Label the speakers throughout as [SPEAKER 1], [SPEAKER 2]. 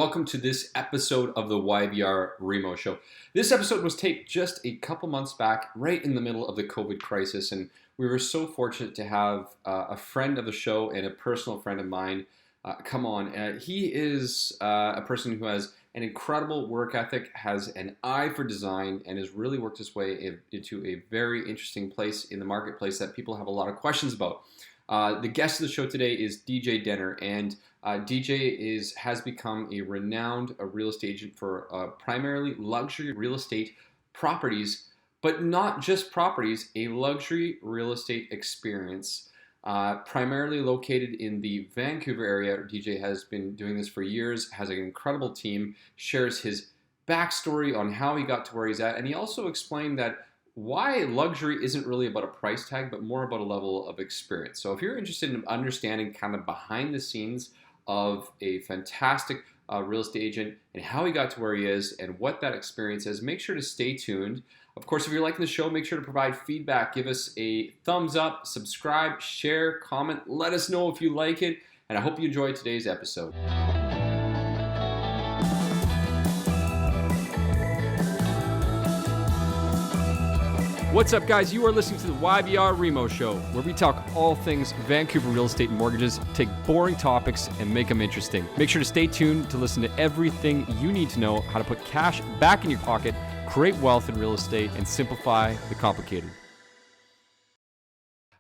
[SPEAKER 1] Welcome to this episode of the YVR REMO show. This episode was taped just a couple months back, right in the middle of the COVID crisis, and we were so fortunate to have a friend of the show and a personal friend of mine come on. He is a person who has an incredible work ethic, has an eye for design, and has really worked his way into a very interesting place in the marketplace that people have a lot of questions about. The guest of the show today is DJ Denner, and DJ has become a renowned real estate agent for primarily luxury real estate properties, but not just properties, a luxury real estate experience. Primarily located in the Vancouver area, DJ has been doing this for years, has an incredible team, shares his backstory on how he got to where he's at, and he also explained that why luxury isn't really about a price tag, but more about a level of experience. So if you're interested in understanding kind of behind the scenes of a fantastic real estate agent and how he got to where he is and what that experience is, make sure to stay tuned. Of course, if you're liking the show, make sure to provide feedback. Give us a thumbs up, subscribe, share, comment. Let us know if you like it, and I hope you enjoyed today's episode. What's up, guys? You are listening to the YVR REMO show, where we talk all things Vancouver real estate and mortgages, take boring topics and make them interesting. Make sure to stay tuned to listen to everything you need to know how to put cash back in your pocket, create wealth in real estate, and simplify the complicated.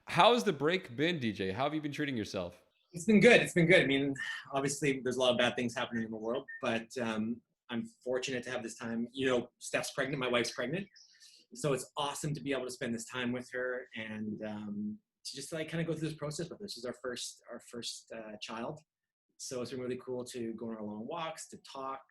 [SPEAKER 1] How's the break been, DJ? How have you been treating yourself?
[SPEAKER 2] It's been good. It's been good. I mean, obviously, there's a lot of bad things happening in the world, but I'm fortunate to have this time. You know, Steph's pregnant. My wife's pregnant. So it's awesome to be able to spend this time with her and to just like kind of go through this process with her. This is our first child. So it's been really cool to go on our long walks, to talk,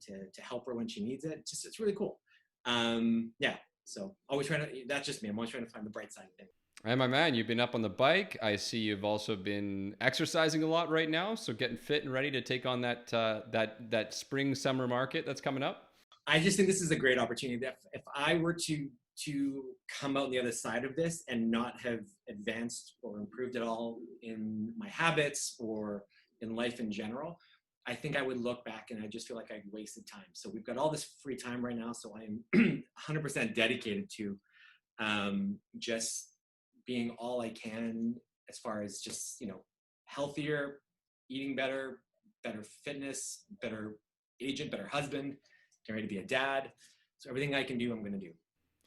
[SPEAKER 2] to help her when she needs it. It's really cool. Yeah. So always trying to, that's just me. I'm always trying to find the bright side of things.
[SPEAKER 1] Hey, my man, you've been up on the bike. I see you've also been exercising a lot right now. So getting fit and ready to take on that spring summer market that's coming up.
[SPEAKER 2] I just think this is a great opportunity. If I were to come out on the other side of this and not have advanced or improved at all in my habits or in life in general, I think I would look back and I just feel like I wasted time. So we've got all this free time right now. So I am 100% dedicated to just being all I can as far as just, you know, healthier, eating better, better fitness, better agent, better husband, getting ready to be a dad. So everything I can do, I'm going to do.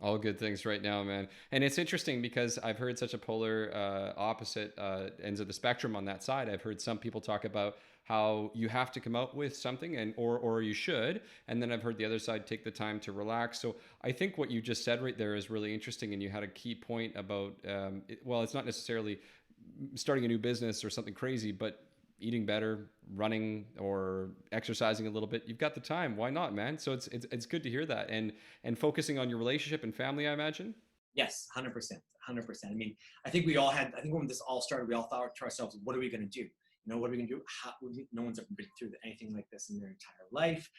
[SPEAKER 1] All good things right now, man. And it's interesting because I've heard such a polar opposite ends of the spectrum on that side. I've heard some people talk about how you have to come out with something or you should. And then I've heard the other side take the time to relax. So I think what you just said right there is really interesting. And you had a key point about, it's not necessarily starting a new business or something crazy, but eating better, running or exercising a little bit. You've got the time. Why not, man? So it's good to hear that and focusing on your relationship and family, I imagine.
[SPEAKER 2] Yes, 100%. I mean, I think when this all started, we all thought to ourselves, what are we going to do? You know, what are we going to do? No one's ever been through anything like this in their entire life.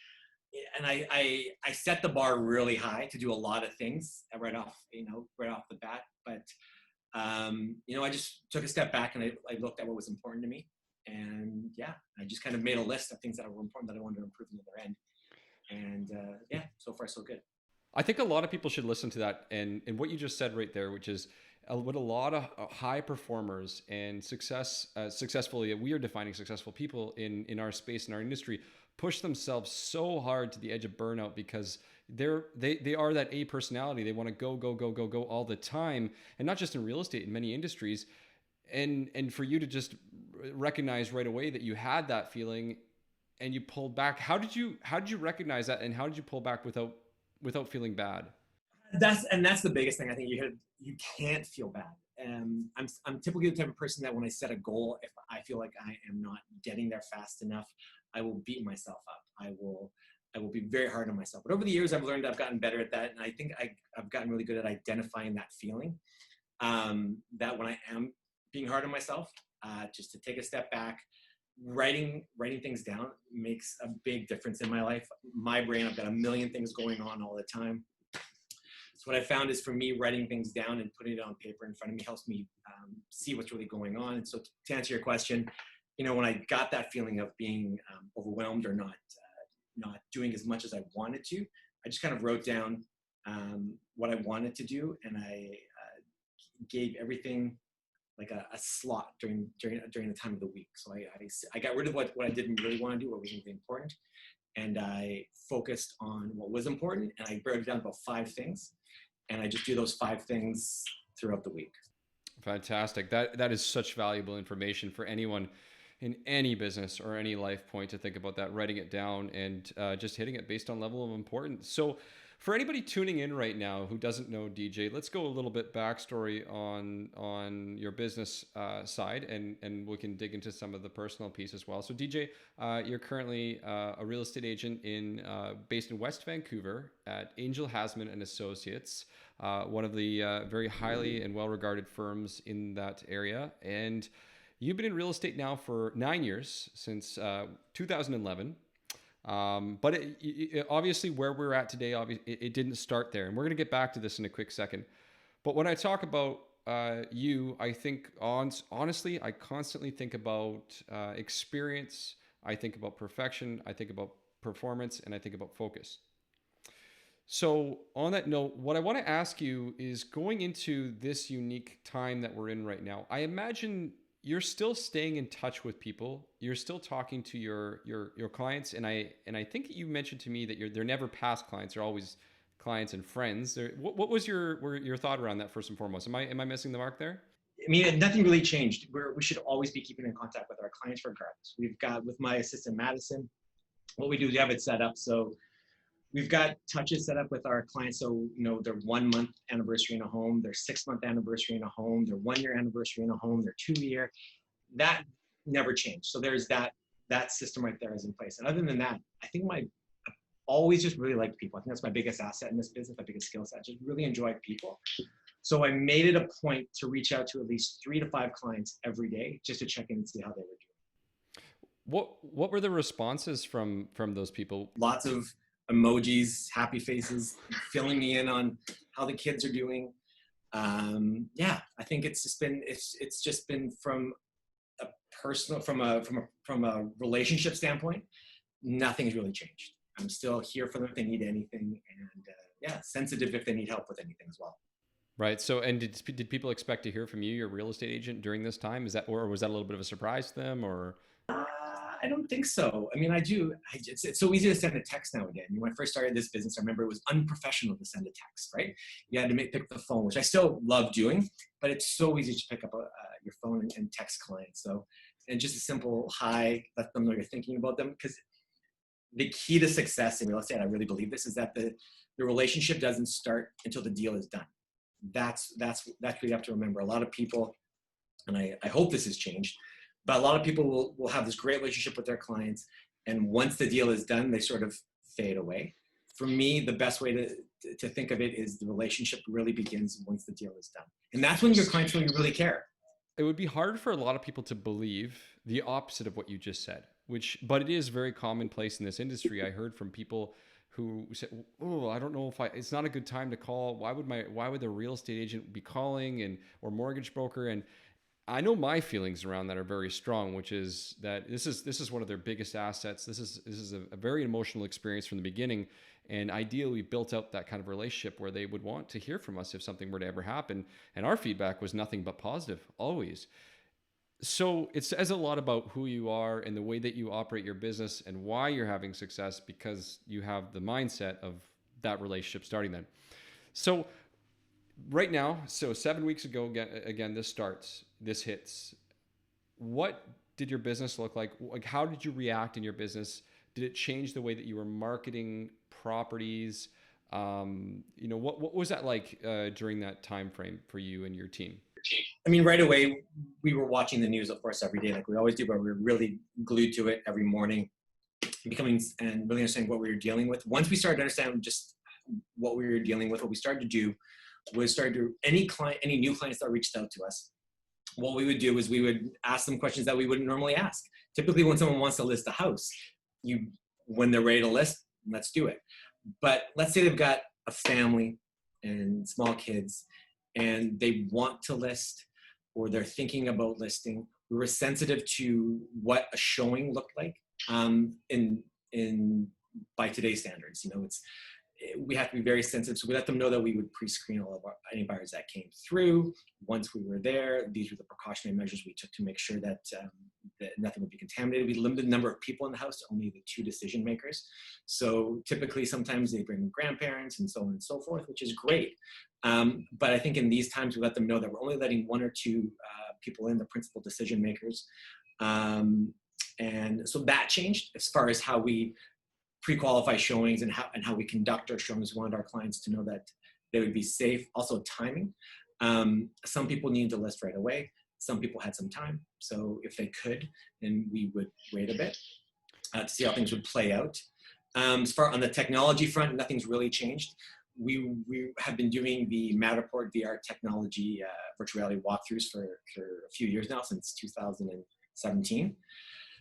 [SPEAKER 2] And I set the bar really high to do a lot of things right off the bat. But, I just took a step back and I looked at what was important to me. And yeah, I just kind of made a list of things that were important that I wanted to improve on the other end. And so far so good.
[SPEAKER 1] I think a lot of people should listen to that and what you just said right there, which is what a lot of high performers and we are defining successful people in our space, in our industry, push themselves so hard to the edge of burnout because they are that A personality. They want to go all the time, and not just in real estate, in many industries. And for you to just recognize right away that you had that feeling and you pulled back. How did you recognize that, and how did you pull back without feeling bad?
[SPEAKER 2] That's the biggest thing. I think you can't feel bad. I'm typically the type of person that when I set a goal, if I feel like I am not getting there fast enough, I will beat myself up. I will be very hard on myself. But over the years, I've gotten better at that, and I think I've gotten really good at identifying that feeling. That when I am being hard on myself, just to take a step back, writing things down makes a big difference in my life. My brain, I've got a million things going on all the time. So what I found is for me, writing things down and putting it on paper in front of me helps me see what's really going on. And so to answer your question, when I got that feeling of being overwhelmed or not doing as much as I wanted to, I just kind of wrote down what I wanted to do, and I gave everything like a slot during the time of the week. So I got rid of what I didn't really want to do, what wasn't really important, and I focused on what was important, and I wrote it down about 5 things, and I just do those 5 things throughout the week.
[SPEAKER 1] Fantastic. That is such valuable information for anyone in any business or any life point to think about that, writing it down and just hitting it based on level of importance. So for anybody tuning in right now who doesn't know DJ, let's go a little bit backstory on your business side, and we can dig into some of the personal piece as well. So DJ, you're currently a real estate agent based in West Vancouver at Angel Hasman and Associates, one of the very highly and well-regarded firms in that area. And you've been in real estate now for 9 years, since 2011. But obviously where we're at today, it didn't start there. And we're going to get back to this in a quick second. But when I talk about you, I think honestly, I constantly think about experience. I think about perfection. I think about performance, and I think about focus. So on that note, what I want to ask you is, going into this unique time that we're in right now, I imagine you're still staying in touch with people. You're still talking to your clients, and I think you mentioned to me that they're never past clients. They're always clients and friends. What was your thought around that, first and foremost? Am I missing the mark there?
[SPEAKER 2] I mean, nothing really changed. We should always be keeping in contact with our clients regardless. We've got, with my assistant Madison, what we do is we have it set up so we've got touches set up with our clients. So, their 1 month anniversary in a home, their 6 month anniversary in a home, their 1 year anniversary in a home, their 2 year, that never changed. So there's that system right there is in place. And other than that, I think I've always just really liked people. I think that's my biggest asset in this business, my biggest skill set, just really enjoy people. So I made it a point to reach out to at least 3 to 5 clients every day just to check in and see how they were doing.
[SPEAKER 1] What were the responses from those people?
[SPEAKER 2] Lots of emojis, happy faces, filling me in on how the kids are doing. I think it's just been from a personal, from a relationship standpoint, nothing's really changed. I'm still here for them if they need anything, and sensitive if they need help with anything as well.
[SPEAKER 1] Right. So, and did people expect to hear from you, your real estate agent, during this time? Or was that a little bit of a surprise to them, or?
[SPEAKER 2] I don't think so. I mean, I do. It's so easy to send a text now again. When I first started this business, I remember it was unprofessional to send a text, right? You had to pick up the phone, which I still love doing, but it's so easy to pick up your phone and text clients. So, and just a simple hi, let them know you're thinking about them. Because the key to success in real estate, I really believe this, is that the relationship doesn't start until the deal is done. That's what you have to remember. A lot of people, and I hope this has changed, but a lot of people will have this great relationship with their clients, and once the deal is done, they sort of fade away. For me, the best way to think of it is the relationship really begins once the deal is done. And that's when your clients really care.
[SPEAKER 1] It would be hard for a lot of people to believe the opposite of what you just said, but it is very commonplace in this industry. I heard from people who said, "Oh, I don't know it's not a good time to call. Why would the real estate agent be calling or mortgage broker?" And I know my feelings around that are very strong, which is that this is one of their biggest assets. This is a very emotional experience from the beginning. And ideally, we built out that kind of relationship where they would want to hear from us if something were to ever happen. And our feedback was nothing but positive, always. So it says a lot about who you are and the way that you operate your business and why you're having success, because you have the mindset of that relationship starting then. So right now, 7 weeks ago, again, this hits. What did your business look like? Like, how did you react in your business? Did it change the way that you were marketing properties? What was that like during that time frame for you and your team?
[SPEAKER 2] I mean, right away, we were watching the news, of course, every day, like we always do, but we were really glued to it every morning, becoming and really understanding what we were dealing with. Once we started to understand just what we were dealing with, what we started to do was any new clients that reached out to us, what we would do is we would ask them questions that we wouldn't normally ask. Typically, when someone wants to list a house, when they're ready to list, let's do it. But let's say they've got a family and small kids, and they want to list, or they're thinking about listing, We were sensitive to what a showing looked like in by today's standards. We have to be very sensitive. So we let them know that we would pre-screen all of any buyers that came through. Once we were there, these were the precautionary measures we took to make sure that nothing would be contaminated. We limited the number of people in the house to only the 2 decision makers. So typically, sometimes they bring grandparents and so on and so forth, which is great. But I think in these times, we let them know that we're only letting 1 or 2 people in, the principal decision makers. And so that changed as far as how we pre-qualify showings and how we conduct our showings. We wanted our clients to know that they would be safe. Also timing. Some people needed to list right away. Some people had some time. So if they could, then we would wait a bit to see how things would play out. As far on the technology front, nothing's really changed. We have been doing the Matterport VR technology virtual reality walkthroughs for a few years now, since 2017.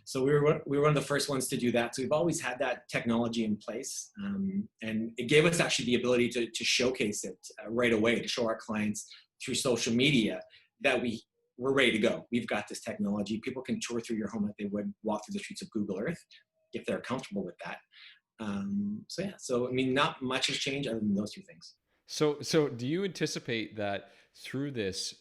[SPEAKER 2] So we were one of the first ones to do that. So we've always had that technology in place. And it gave us actually the ability to showcase it right away, to show our clients through social media that we're ready to go. We've got this technology. People can tour through your home like they would walk through the streets of Google Earth if they're comfortable with that. So I mean, not much has changed other than those 2 things.
[SPEAKER 1] So do you anticipate that through this,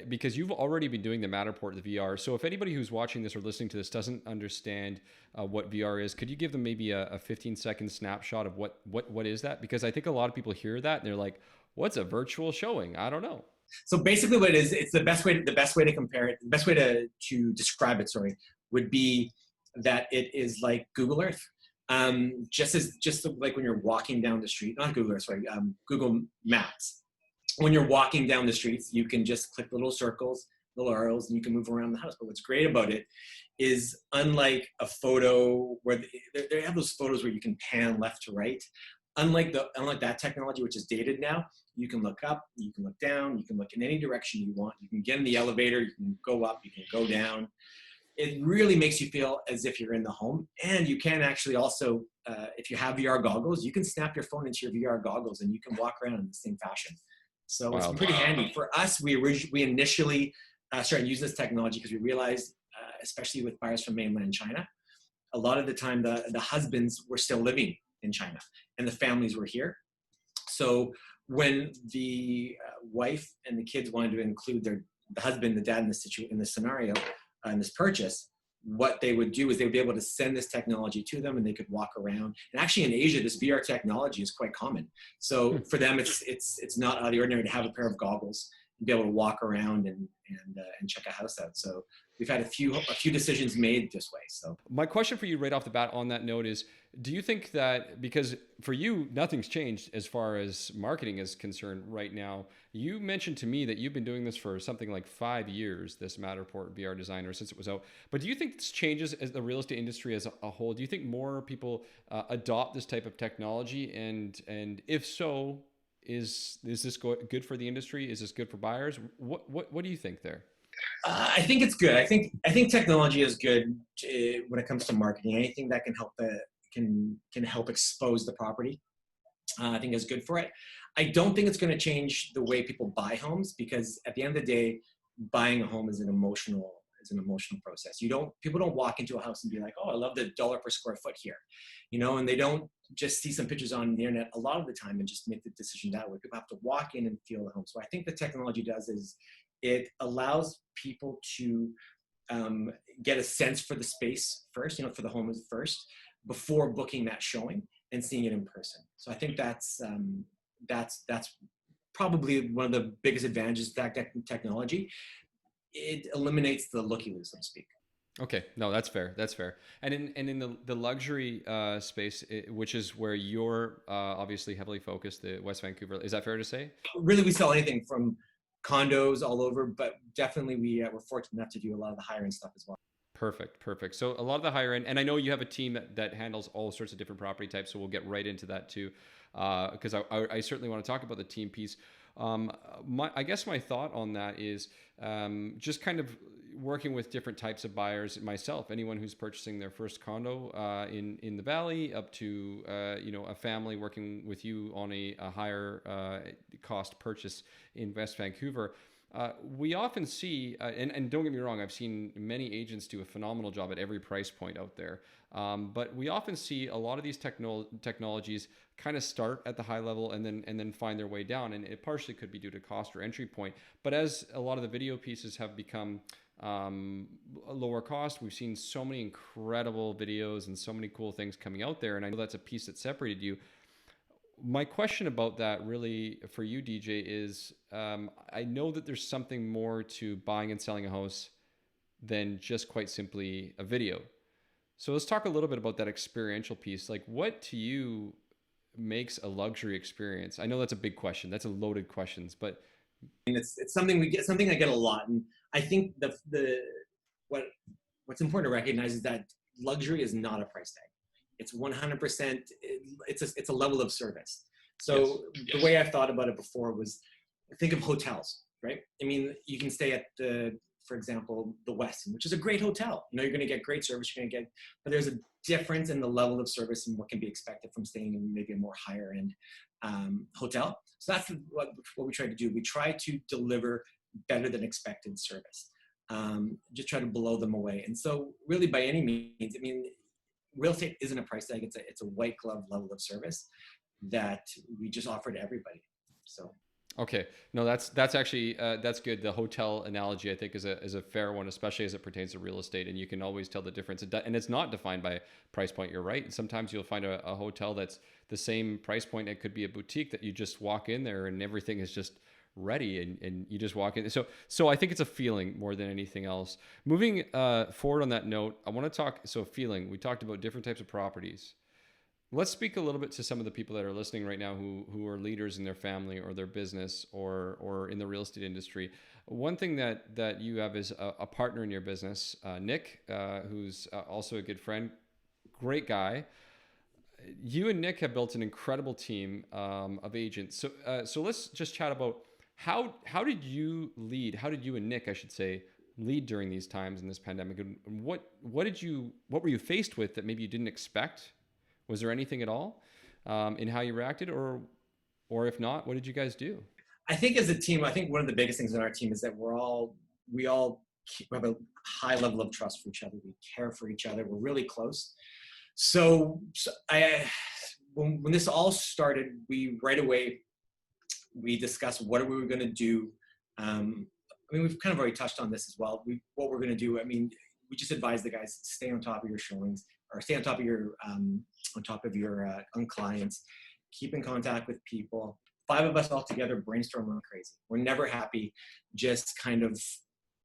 [SPEAKER 1] because you've already been doing the Matterport, the VR. So if anybody who's watching this or listening to this doesn't understand what VR is, could you give them maybe a 15-second snapshot of what is that? Because I think a lot of people hear that and they're like, what's a virtual showing? I don't know.
[SPEAKER 2] So basically what it is, it's the best way to compare it, the best way to describe it, would be that it is like Google Earth. Just like when you're walking down the street, not Google Earth, Google Maps. When you're walking down the streets, you can just click little circles, little arrows, and you can move around the house. But what's great about it is, unlike a photo where they have those photos where you can pan left to right, unlike that technology, which is dated now, you can look up, you can look down, you can look in any direction you want. You can get in the elevator, you can go up, you can go down. It really makes you feel as if you're in the home. And you can actually also, if you have VR goggles, you can snap your phone into your VR goggles and you can walk around in the same fashion. So It's pretty handy. For us, we initially started using this technology because we realized, especially with buyers from mainland China, a lot of the time the husbands were still living in China and the families were here. So when the wife and the kids wanted to include the husband, the dad in this scenario, in this purchase, what they would do is they would be able to send this technology to them and they could walk around. And actually in Asia, this VR technology is quite common. So for them, it's not out of the ordinary to have a pair of goggles and be able to walk around and check a house out. So we've had a few decisions made this way. So
[SPEAKER 1] my question for you right off the bat on that note is, do you think that, because for you, nothing's changed as far as marketing is concerned right now. You mentioned to me that you've been doing this for something like 5 years, this Matterport VR designer, since it was out. But do you think this changes as the real estate industry as a whole? Do you think more people adopt this type of technology? And if so, is this good for the industry? Is this good for buyers? What do you think there?
[SPEAKER 2] I think it's good. I think technology is good when it comes to marketing. Anything that can help expose the property, I think is good for it. I don't think it's going to change the way people buy homes, because at the end of the day, buying a home is an emotional process. People don't walk into a house and be like, oh, I love the dollar per square foot here, and they don't just see some pictures on the internet a lot of the time and just make the decision that way. People have to walk in and feel the home. So I think the technology does is it allows people to get a sense for the space first, for the home first, before booking that showing and seeing it in person. So I think that's probably one of the biggest advantages of that technology. It eliminates the looky-loo, so to speak.
[SPEAKER 1] Okay, no, that's fair. That's fair. And in the luxury space, which is where you're obviously heavily focused, the West Vancouver, is that fair to say?
[SPEAKER 2] Really, we sell anything from condos all over, but definitely we're fortunate enough to do a lot of the higher end stuff as well.
[SPEAKER 1] Perfect. So a lot of the higher end, and I know you have a team that handles all sorts of different property types, so we'll get right into that too, because I certainly want to talk about the team piece. I guess my thought on that is just kind of working with different types of buyers myself, anyone who's purchasing their first condo in the Valley, up to a family working with you on a higher cost purchase in West Vancouver. We often see, and don't get me wrong, I've seen many agents do a phenomenal job at every price point out there. But we often see a lot of these technologies kind of start at the high level and then find their way down. And it partially could be due to cost or entry point. But as a lot of the video pieces have become a lower cost, we've seen so many incredible videos and so many cool things coming out there. And I know that's a piece that separated you. My question about that really for you, DJ, is I know that there's something more to buying and selling a house than just quite simply a video. So let's talk a little bit about that experiential piece. Like, what to you makes a luxury experience? I know that's a big question. That's a loaded question, but
[SPEAKER 2] It's something we get, something I get a lot, and I think what's important to recognize is that luxury is not a price tag. It's 100%. It's a level of service. So the way I've thought about it before was, think of hotels, right? I mean, you can stay at for example, the Westin, which is a great hotel. You know, you're going to get great service. You're going to get, but there's a difference in the level of service and what can be expected from staying in maybe a more higher end hotel. So that's what we try to do. We try to deliver better than expected service. Just try to blow them away. And so really by any means, I mean, real estate isn't a price tag. It's a white glove level of service that we just offer to everybody. So.
[SPEAKER 1] Okay, no, that's actually that's good. The hotel analogy, I think, is a fair one, especially as it pertains to real estate, and you can always tell the difference. And it's not defined by price point. You're right. Sometimes you'll find a hotel that's the same price point. It could be a boutique that you just walk in there and everything is just ready, and you just walk in. So I think it's a feeling more than anything else. Moving forward on that note, I want to talk. So feeling. We talked about different types of properties. Let's speak a little bit to some of the people that are listening right now who are leaders in their family or their business or in the real estate industry. One thing that you have is a partner in your business, Nick, who's also a good friend, great guy. You and Nick have built an incredible team of agents. So let's just chat about how did you lead? How did you and Nick, I should say, lead during these times in this pandemic? And what were you faced with that maybe you didn't expect? Was there anything at all in how you reacted, or if not, what did you guys do?
[SPEAKER 2] I think as a team, I think one of the biggest things in our team is that we all have a high level of trust for each other. We care for each other. We're really close. So when this all started, right away we discussed what we were going to do. I mean, we've kind of already touched on this as well. What we're going to do. I mean, we just advise the guys, stay on top of your showings, or stay on top of your on clients, keep in contact with people. 5 of us all together brainstorm like crazy. We're never happy just kind of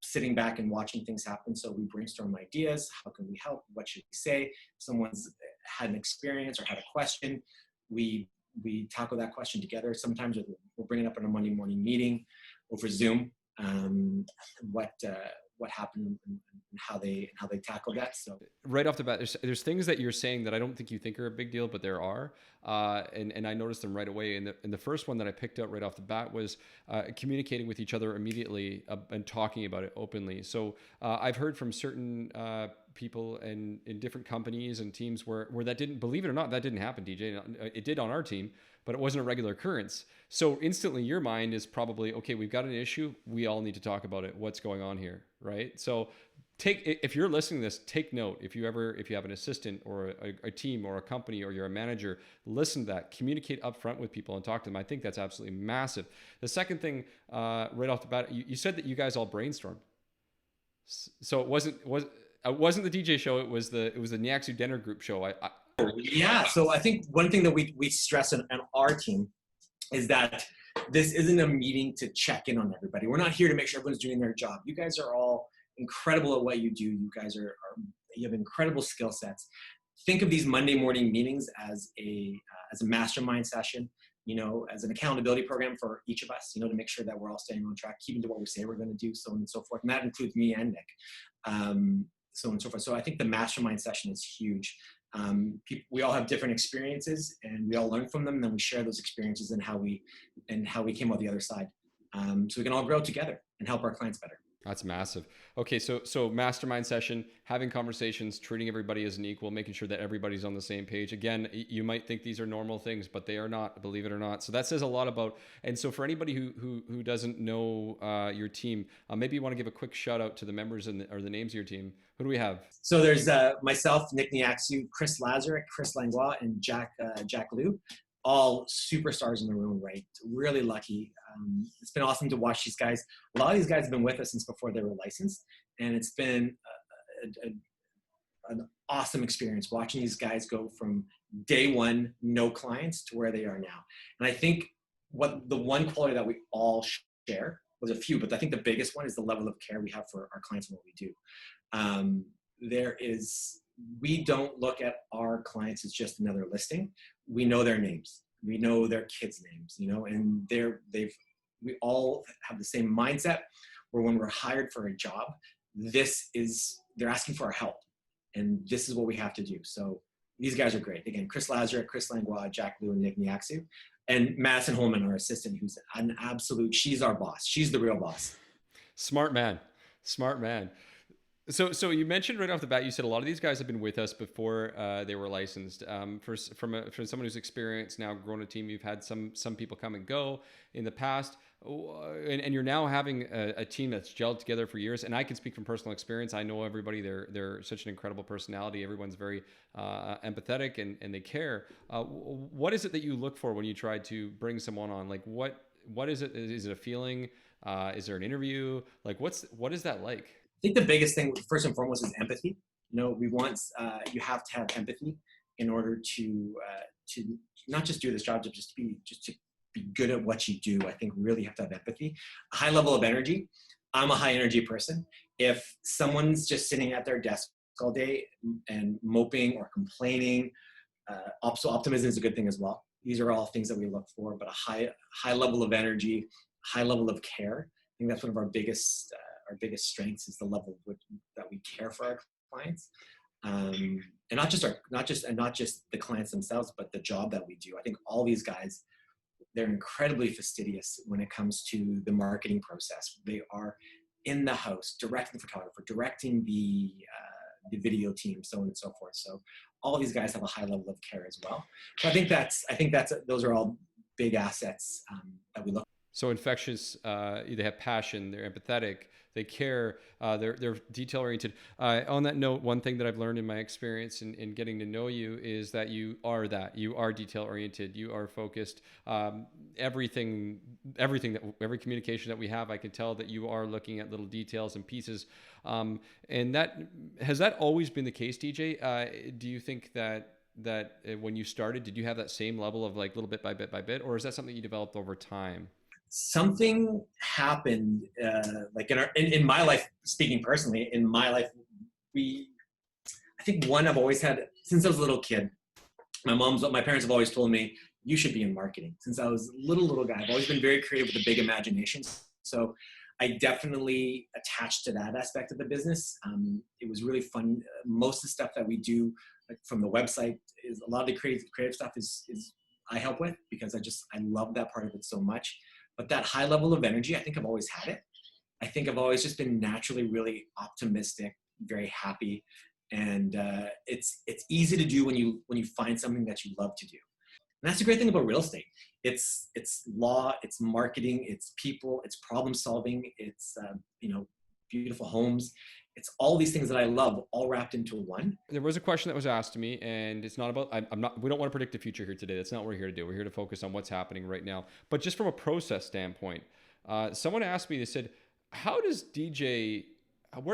[SPEAKER 2] sitting back and watching things happen. So we brainstorm ideas. How can we help? What should we say? If someone's had an experience or had a question, we tackle that question together. Sometimes we'll bring it up in a Monday morning meeting over Zoom. What happened and how they tackle that. So
[SPEAKER 1] right off the bat, there's things that you're saying that I don't think you think are a big deal, but there are, and I noticed them right away. And the first one that I picked out right off the bat was communicating with each other immediately and talking about it openly. So I've heard from certain people in different companies and teams where that didn't, believe it or not, that didn't happen, DJ. It did on our team, but it wasn't a regular occurrence. So instantly your mind is probably, okay, we've got an issue. We all need to talk about it. What's going on here, right? So if you're listening to this, take note. If you have an assistant or a team or a company or you're a manager, listen to that, communicate upfront with people and talk to them. I think that's absolutely massive. The second thing, right off the bat, you said that you guys all brainstormed. So it wasn't the DJ show. It was the Niaxu Dinner Group show.
[SPEAKER 2] Yeah. So I think one thing that we stress on our team is that this isn't a meeting to check in on everybody. We're not here to make sure everyone's doing their job. You guys are all incredible at what you do. You guys you have incredible skill sets. Think of these Monday morning meetings as a mastermind session, you know, as an accountability program for each of us, you know, to make sure that we're all staying on track, keeping to what we say we're going to do, so on and so forth. And that includes me and Nick, so on and so forth. So I think the mastermind session is huge. We all have different experiences and we all learn from them. And then we share those experiences and how we came out the other side. So we can all grow together and help our clients better.
[SPEAKER 1] That's massive. Okay, so mastermind session, having conversations, treating everybody as an equal, making sure that everybody's on the same page. Again, you might think these are normal things, but they are not, believe it or not. So that says a lot about. And so for anybody who doesn't know your team, maybe you want to give a quick shout out to the members or the names of your team. Who do we have?
[SPEAKER 2] So there's myself, Nick Niaxu, Chris Lazarek, Chris Langlois, and Jack Liu, all superstars in their own right. Really lucky. It's been awesome to watch these guys. A lot of these guys have been with us since before they were licensed, and it's been an awesome experience watching these guys go from day one, no clients, to where they are now. And I think what the one quality that we all share was a few, but I think the biggest one is the level of care we have for our clients and what we do. We don't look at our clients as just another listing. We know their names. We know their kids' names, and we all have the same mindset where when we're hired for a job, they're asking for our help. And this is what we have to do. So these guys are great. Again, Chris Lazarek, Chris Langlois, Jack Liu, and Nick Niaxu. And Madison Holman, our assistant, who's an absolute, she's our boss. She's the real boss.
[SPEAKER 1] Smart man. Smart man. So you mentioned right off the bat, you said a lot of these guys have been with us before they were licensed. For someone who's experienced now, grown a team, you've had some people come and go in the past, and you're now having a team that's gelled together for years. And I can speak from personal experience. I know everybody. They're such an incredible personality. Everyone's very empathetic and they care. What is it that you look for when you try to bring someone on? Like what is it? Is it a feeling? Is there an interview? Like what is that like?
[SPEAKER 2] I think the biggest thing, first and foremost, is empathy. We want you have to have empathy in order to not just do this job, but just to be good at what you do. I think really you have to have empathy, a high level of energy. I'm a high energy person. If someone's just sitting at their desk all day and moping or complaining, optimism is a good thing as well. These are all things that we look for, but a high level of energy, high level of care. I think that's one of our biggest strengths is the level that we care for our clients, and not just the clients themselves, but the job that we do. I think all these guys, they're incredibly fastidious when it comes to the marketing process. They are in the house, directing the photographer, directing the video team, so on and so forth. So all of these guys have a high level of care as well. So I think those are all big assets that we look.
[SPEAKER 1] So infectious, they have passion, they're empathetic, they care, they're detail oriented. On that note, one thing that I've learned in my experience in getting to know you is that you are detail oriented, you are focused. Every communication that we have, I can tell that you are looking at little details and pieces. And has that always been the case, DJ? Do you think that when you started, did you have that same level of like little bit by bit, or is that something you developed over time?
[SPEAKER 2] Something happened, like in my life, speaking personally, in my life, I think I've always had, since I was a little kid, my parents have always told me, you should be in marketing. Since I was a little guy, I've always been very creative with a big imagination. So I definitely attached to that aspect of the business. It was really fun. Most of the stuff that we do, like from the website, is a lot of the creative stuff is I help with, because I love that part of it so much. But that high level of energy, I think I've always had it. I think I've always just been naturally really optimistic, very happy, and it's easy to do when you find something that you love to do. And that's the great thing about real estate. It's law, it's marketing, it's people, it's problem solving, it's beautiful homes. It's all these things that I love, all wrapped into one.
[SPEAKER 1] There was a question that was asked to me, and it's not about, we don't want to predict the future here today. That's not what we're here to do. We're here to focus on what's happening right now. But just from a process standpoint, someone asked me, they said, where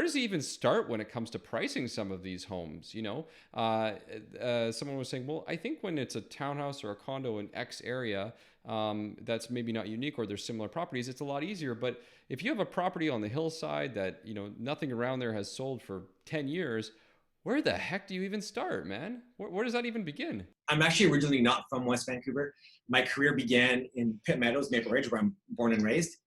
[SPEAKER 1] does he even start when it comes to pricing some of these homes? Someone was saying, well, I think when it's a townhouse or a condo in X area, that's maybe not unique, or there's similar properties, it's a lot easier. But if you have a property on the hillside that, nothing around there has sold for 10 years, where the heck do you even start, man? Where does that even begin?
[SPEAKER 2] I'm actually originally not from West Vancouver. My career began in Pitt Meadows, Maple Ridge, where I'm born and raised.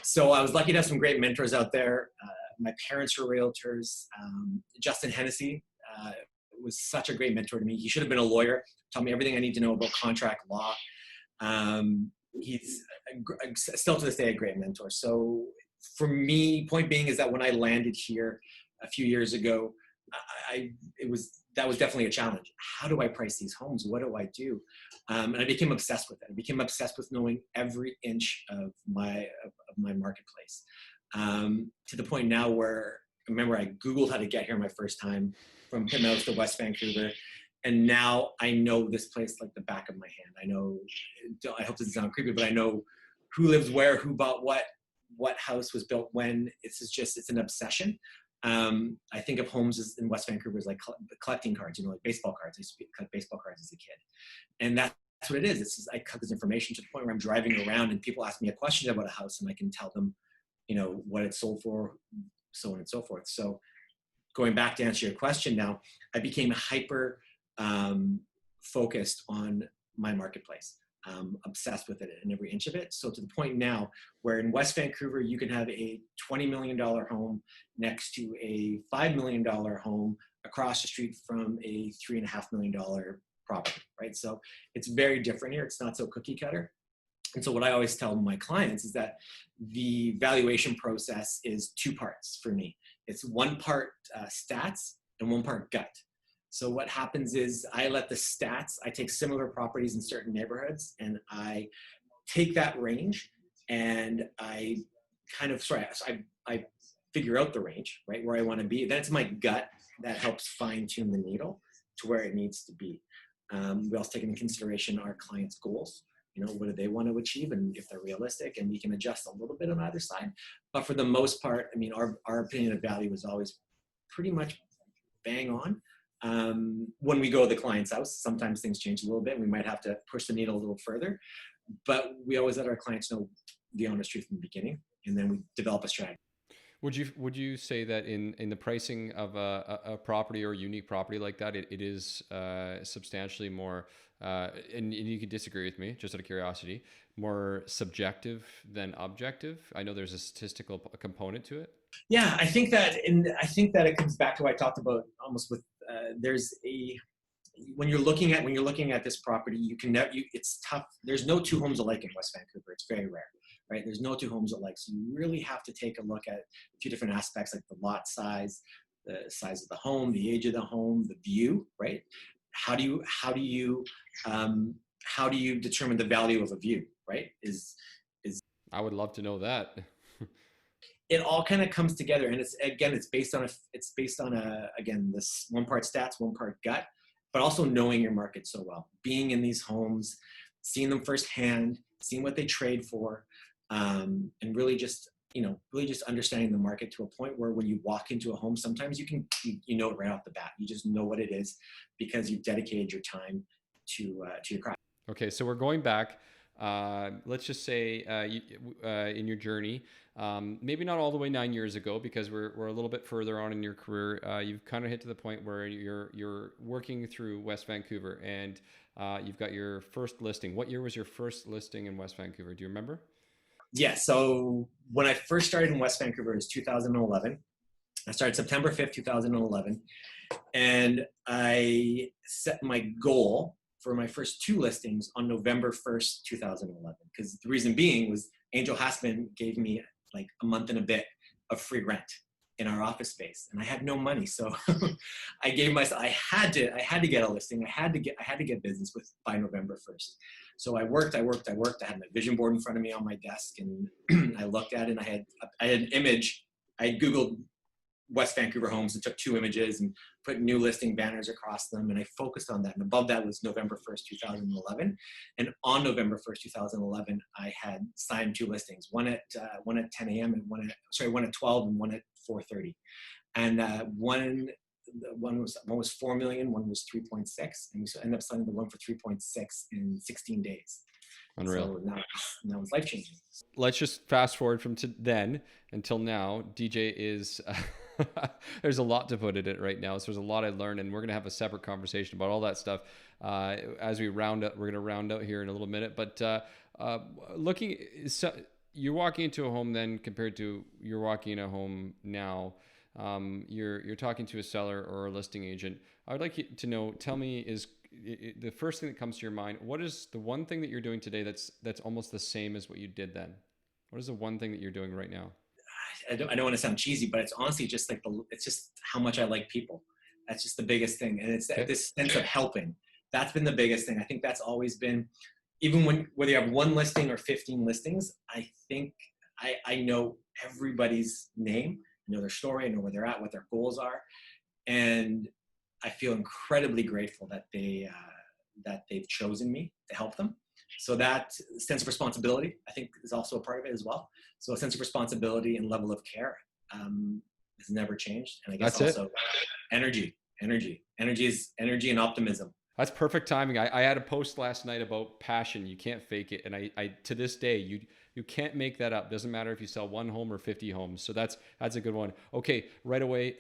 [SPEAKER 2] So I was lucky to have some great mentors out there. My parents were realtors. Justin Hennessy was such a great mentor to me. He should have been a lawyer, taught me everything I need to know about contract law. He's still to this day a great mentor. So for me, point being is that when I landed here a few years ago, that was definitely a challenge. How do I price these homes? What do I do? And I became obsessed with it. I became obsessed with knowing every inch of my marketplace, to the point now where, remember, I Googled how to get here my first time from Plymouth to West Vancouver. And now I know this place like the back of my hand. I know, I hope this doesn't sound creepy, but I know who lives where, who bought what house was built when. It's an obsession. I think of homes in West Vancouver as like collecting cards, like baseball cards. I used to collect baseball cards as a kid. And that's what it is. It's just, I cut this information to the point where I'm driving around and people ask me a question about a house and I can tell them, what it's sold for, so on and so forth. So going back to answer your question now, I became hyper focused on my marketplace, obsessed with it and every inch of it. So to the point now where in West Vancouver, you can have a $20 million home next to a $5 million home across the street from a $3.5 million property, right? So it's very different here. It's not so cookie cutter. And so what I always tell my clients is that the valuation process is two parts for me. It's one part stats and one part gut. So what happens is I take similar properties in certain neighborhoods and I take that range and I figure out the range, right, where I want to be. Then it's my gut that helps fine tune the needle to where it needs to be. We also take into consideration our clients' goals. What do they want to achieve and if they're realistic, and we can adjust a little bit on either side. But for the most part, our opinion of value is always pretty much bang on. When we go to the client's house, sometimes things change a little bit and we might have to push the needle a little further, but we always let our clients know the honest truth from the beginning, and then we develop a strategy.
[SPEAKER 1] Would you say that in the pricing of a property or a unique property like that, it is substantially more, and you could disagree with me, just out of curiosity, more subjective than objective? I know there's a statistical component to it.
[SPEAKER 2] Yeah, I think that it comes back to what I talked about almost with when you're looking at this property, it's tough. There's no two homes alike in West Vancouver. It's very rare, right? There's no two homes alike. So you really have to take a look at a few different aspects, like the lot size, the size of the home, the age of the home, the view, right? How do you determine the value of a view, right?
[SPEAKER 1] I would love to know that.
[SPEAKER 2] It all kind of comes together, and it's based on this one part stats, one part gut, but also knowing your market so well, being in these homes, seeing them firsthand, seeing what they trade for, and really just understanding the market to a point where when you walk into a home, sometimes you know it right off the bat. You just know what it is because you've dedicated your time to your craft.
[SPEAKER 1] Okay, so we're going back. Let's just say in your journey, maybe not all the way 9 years ago, because we're a little bit further on in your career. You've kind of hit to the point where you're working through West Vancouver, and you've got your first listing. What year was your first listing in West Vancouver? Do you remember?
[SPEAKER 2] Yeah, so when I first started in West Vancouver, it was 2011. I started September 5th, 2011, and I set my goal for my first two listings on November 1st, 2011. Because the reason being was Angel Hassman gave me like a month and a bit of free rent in our office space, and I had no money. So I had to get a listing. I had to get business by November 1st. So I worked. I had my vision board in front of me on my desk, and I looked at it, and I had an image. I had Googled West Vancouver homes and took two images and put new listing banners across them. And I focused on that. And above that was November 1st, 2011. And on November 1st, 2011, I had signed two listings, one at 10 a.m. and one at 12 and one at 4:30. And one was 4 million, one was 3.6. And we ended up signing the one for 3.6 in 16 days.
[SPEAKER 1] Unreal.
[SPEAKER 2] So now it's life changing.
[SPEAKER 1] Let's just fast forward from then until now. DJ is there's a lot to put in it right now. So there's a lot I learned, and we're gonna have a separate conversation about all that stuff as we round up. We're gonna round out here in a little minute. But you're walking into a home then compared to you're walking in a home now. You're talking to a seller or a listing agent. I would like you to know. Tell me, is the first thing that comes to your mind, what is the one thing that you're doing today that's almost the same as what you did then? What is the one thing that you're doing right now?
[SPEAKER 2] I don't want to sound cheesy, but it's honestly just like it's just how much I like people. That's just the biggest thing. And it's
[SPEAKER 1] Okay.
[SPEAKER 2] this sense of helping. That's been the biggest thing. I think that's always been, even whether you have one listing or 15 listings, I think I know everybody's name, I know their story, I know where they're at, what their goals are. And I feel incredibly grateful that they've chosen me to help them. So that sense of responsibility, I think, is also a part of it as well. So a sense of responsibility and level of care has never changed. And I guess
[SPEAKER 1] That's it.
[SPEAKER 2] also energy is energy and optimism.
[SPEAKER 1] That's perfect timing. I had a post last night about passion. You can't fake it. And I to this day, you can't make that up. Doesn't matter if you sell one home or 50 homes. So that's a good one. Okay, right away.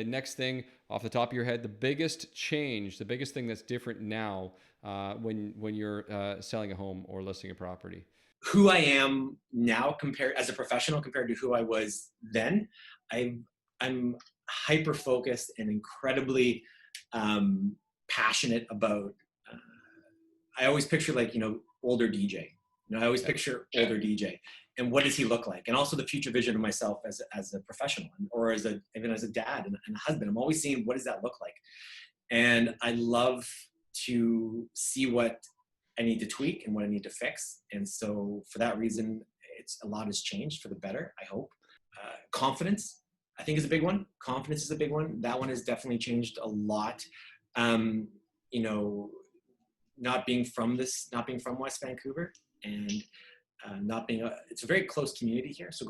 [SPEAKER 1] Next thing off the top of your head, the biggest change, the biggest thing that's different now when you're selling a home or listing a property.
[SPEAKER 2] Who I am now compared as a professional compared to who I was then, I'm hyper focused and incredibly passionate about. I always picture older DJ. I always picture older DJ, and what does he look like, and also the future vision of myself as a professional, or even as a dad and a husband. I'm always seeing what does that look like, and I love to see what I need to tweak and what I need to fix. And so for that reason, a lot has changed for the better, I hope. Confidence, I think, is a big one. Confidence is a big one. That one has definitely changed a lot. Not being from West Vancouver, and it's a very close community here. So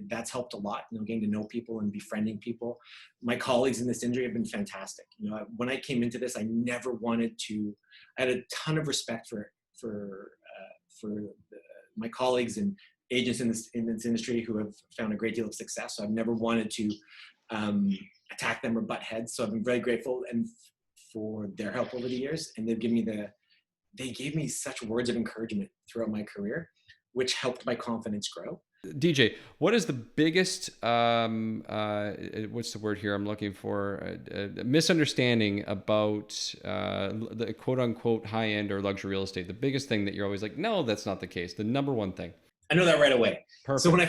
[SPEAKER 2] that's helped a lot, getting to know people and befriending people. My colleagues in this industry have been fantastic. When I came into this, I had a ton of respect for my colleagues and agents in this industry who have found a great deal of success. So I've never wanted to attack them or butt heads. So I've been very grateful and for their help over the years. And they gave me such words of encouragement throughout my career, which helped my confidence grow.
[SPEAKER 1] DJ, what is the biggest, what's the word here I'm looking for, misunderstanding about the quote unquote high end or luxury real estate? The biggest thing that you're always like, no, that's not the case. The number one thing.
[SPEAKER 2] I know that right away.
[SPEAKER 1] Perfect.
[SPEAKER 2] So when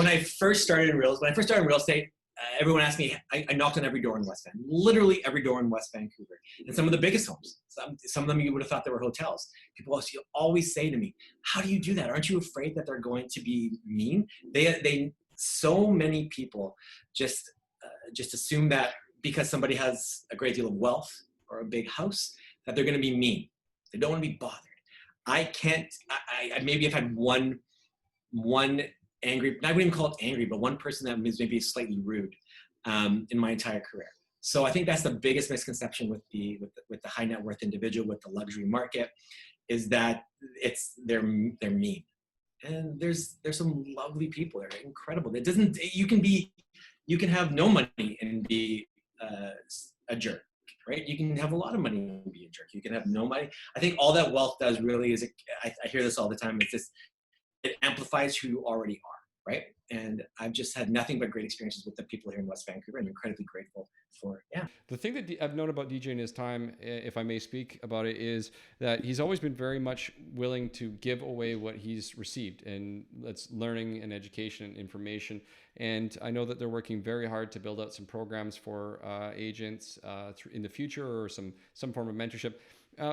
[SPEAKER 2] I first started in real estate, everyone asked me, I knocked on every door in West Vancouver, literally every door in West Vancouver, and some of the biggest homes. Some of them you would have thought they were hotels. People always say to me, how do you do that? Aren't you afraid that they're going to be mean? So many people just assume that because somebody has a great deal of wealth or a big house, that they're going to be mean. They don't want to be bothered. I maybe have had one angry, I wouldn't even call it angry, but one person that was maybe slightly rude in my entire career. So I think that's the biggest misconception with the high net worth individual, with the luxury market, is that they're mean. And there's some lovely people. They're incredible. You can have no money and be a jerk, right? You can have a lot of money and be a jerk. You can have no money. I think all that wealth does really is, I hear this all the time, it amplifies who you already are, right? And I've just had nothing but great experiences with the people here in West Vancouver, and I'm incredibly grateful for, yeah.
[SPEAKER 1] The thing that I've known about DJ in his time, if I may speak about it, is that he's always been very much willing to give away what he's received, and that's learning and education and information. And I know that they're working very hard to build out some programs for agents in the future, or some form of mentorship.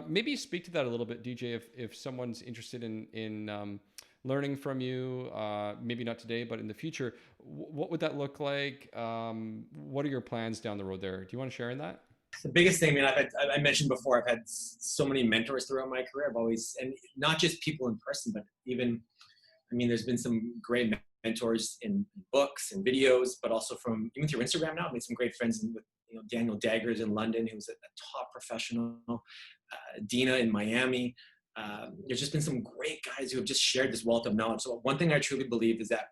[SPEAKER 1] Maybe speak to that a little bit, DJ, if someone's interested in learning from you, maybe not today, but in the future, what would that look like? What are your plans down the road there? Do you want to share in that?
[SPEAKER 2] The biggest thing, I mentioned before, I've had so many mentors throughout my career. And not just people in person, but there's been some great mentors in books and videos, but also even through Instagram now. I've made some great friends with Daniel Daggers in London, who's a top professional, Dina in Miami. There's just been some great guys who have just shared this wealth of knowledge. So one thing I truly believe is that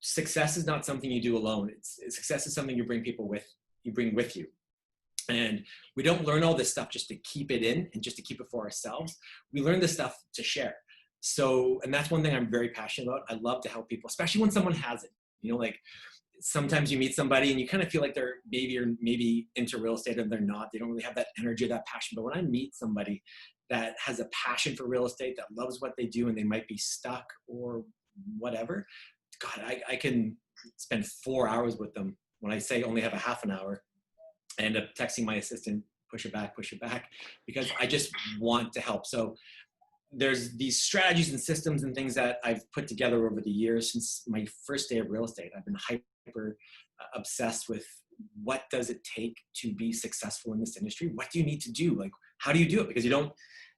[SPEAKER 2] success is not something you do alone. Success is something you bring with you. And we don't learn all this stuff just to keep it in and just to keep it for ourselves. We learn this stuff to share. So, and that's one thing I'm very passionate about. I love to help people, especially when someone has it. Like sometimes you meet somebody and you kind of feel like they're maybe into real estate, and they're not. They don't really have that energy or that passion. But when I meet somebody that has a passion for real estate, that loves what they do, and they might be stuck or whatever, God, I can spend 4 hours with them. When I say only have a half an hour, I end up texting my assistant, push it back, because I just want to help. So there's these strategies and systems and things that I've put together over the years since my first day of real estate. I've been hyper obsessed with what does it take to be successful in this industry? What do you need to do? Like, how do you do it? Because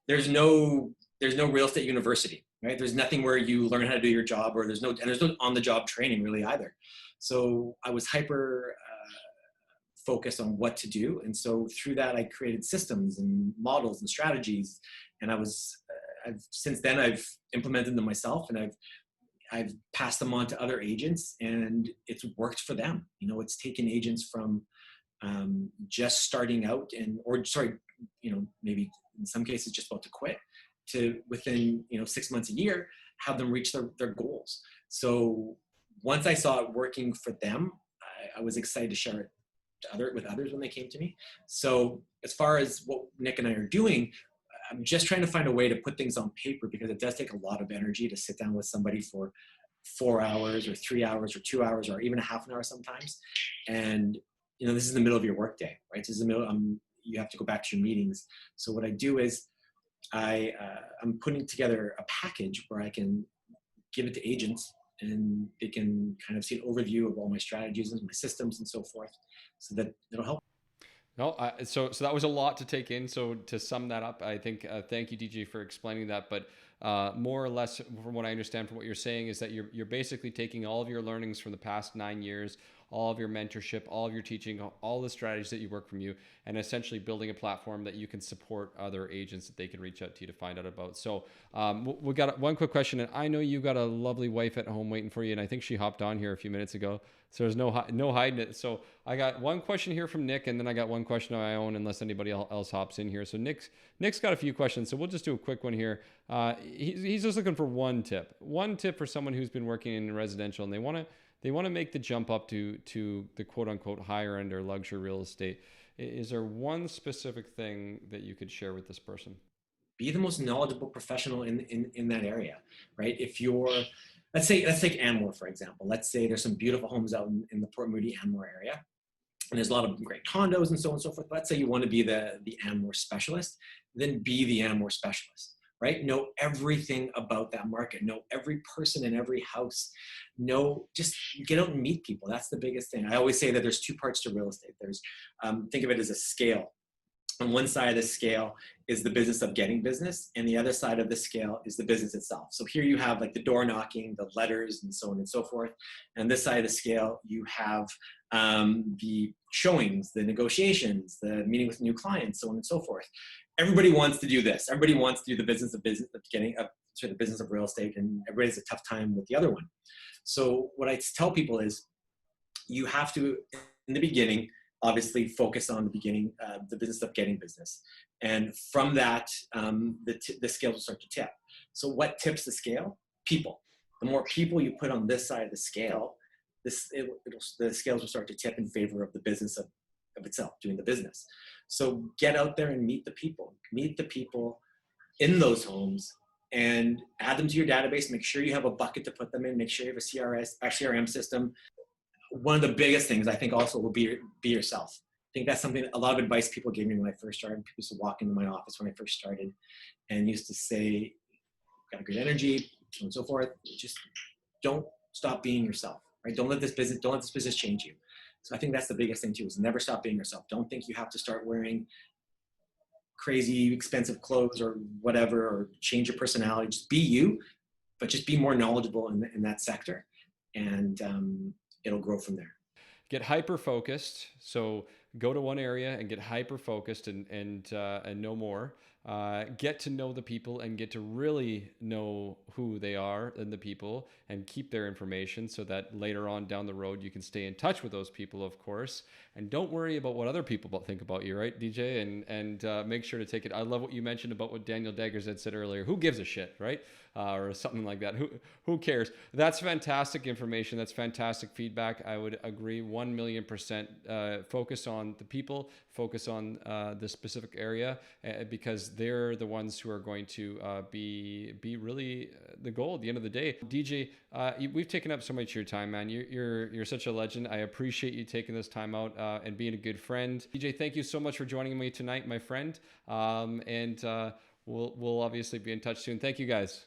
[SPEAKER 2] there's no real estate university, right? There's nothing where you learn how to do your job, or there's no on the job training really either. So I was hyper focused on what to do. And so through that, I created systems and models and strategies. And since then I've implemented them myself, and I've passed them on to other agents, and it's worked for them. It's taken agents from just starting out maybe in some cases just about to quit, to within 6 months, a year, have them reach their goals. So once I saw it working for them, I was excited to share it with others when they came to me. So as far as what Nick and I are doing, I'm just trying to find a way to put things on paper, because it does take a lot of energy to sit down with somebody for 4 hours or 3 hours or 2 hours or even a half an hour sometimes. And, this is the middle of your workday, right? This is the middle, you have to go back to your meetings. So what I do is I'm putting together a package where I can give it to agents, and they can kind of see an overview of all my strategies and my systems and so forth, so that it'll help.
[SPEAKER 1] No, so that was a lot to take in. So to sum that up, I think thank you, DJ, for explaining that. But more or less, from what I understand from what you're saying, is that you're basically taking all of your learnings from the past 9 years, all of your mentorship, all of your teaching, all the strategies that you work from you, and essentially building a platform that you can support other agents that they can reach out to you to find out about. So we got one quick question, and I know you got a lovely wife at home waiting for you, and I think she hopped on here a few minutes ago. So there's no hiding it. So I got one question here from Nick, and then I got one question of my own, unless anybody else hops in here. So Nick's got a few questions, so we'll just do a quick one here. He's just looking for one tip for someone who's been working in residential, and they want to make the jump up to the quote unquote higher end or luxury real estate. Is there one specific thing that you could share with this person?
[SPEAKER 2] Be the most knowledgeable professional in that area, right? If you're, let's take Anmore, for example. Let's say there's some beautiful homes out in the Port Moody Anmore area, and there's a lot of great condos and so on and so forth. Let's say you want to be the Anmore specialist, then be the Anmore specialist, right? Know everything about that market. Know every person in every house. Just get out and meet people. That's the biggest thing. I always say that there's two parts to real estate. There's, think of it as a scale. On one side of the scale is the business of getting business, and the other side of the scale is the business itself. So here you have like the door knocking, the letters, and so on and so forth. And this side of the scale, you have the showings, the negotiations, the meeting with new clients, so on and so forth. Everybody wants to do this. Everybody wants to do the business of the business of real estate, and everybody has a tough time with the other one. So what I tell people is, you have to, in the beginning, obviously focus on the beginning, the business of getting business. And from that, the scales will start to tip. So what tips the scale? People. The more people you put on this side of the scale, the scales will start to tip in favor of the business of itself, doing the business. So get out there and meet the people. Meet the people in those homes and add them to your database. Make sure you have a bucket to put them in. Make sure you have a CRM system. One of the biggest things I think also will be yourself. I think that's something, a lot of advice people gave me when I first started. People used to walk into my office when I first started and used to say, got good energy, so on and so forth. Just don't stop being yourself, right? Don't let this business change you. So I think that's the biggest thing too, is never stop being yourself. Don't think you have to start wearing crazy expensive clothes or whatever, or change your personality. Just be you, but just be more knowledgeable in that sector. And it'll grow from there.
[SPEAKER 1] Get hyper focused. So go to one area and get hyper focused and know more. Get to know the people and get to really know who they are and the people, and keep their information so that later on down the road you can stay in touch with those people, of course. And don't worry about what other people think about you, right, DJ? And make sure to take it. I love what you mentioned about what Daniel Daggers had said earlier. Who gives a shit, right? Or something like that. Who cares? That's fantastic information. That's fantastic feedback. I would agree 1,000,000%. Focus on the people. focus on the specific area because they're the ones who are going to be really the goal at the end of the day. DJ, we've taken up so much of your time, man. You're such a legend. I appreciate you taking this time out and being a good friend. DJ, thank you so much for joining me tonight, my friend. And we'll obviously be in touch soon. Thank you, guys.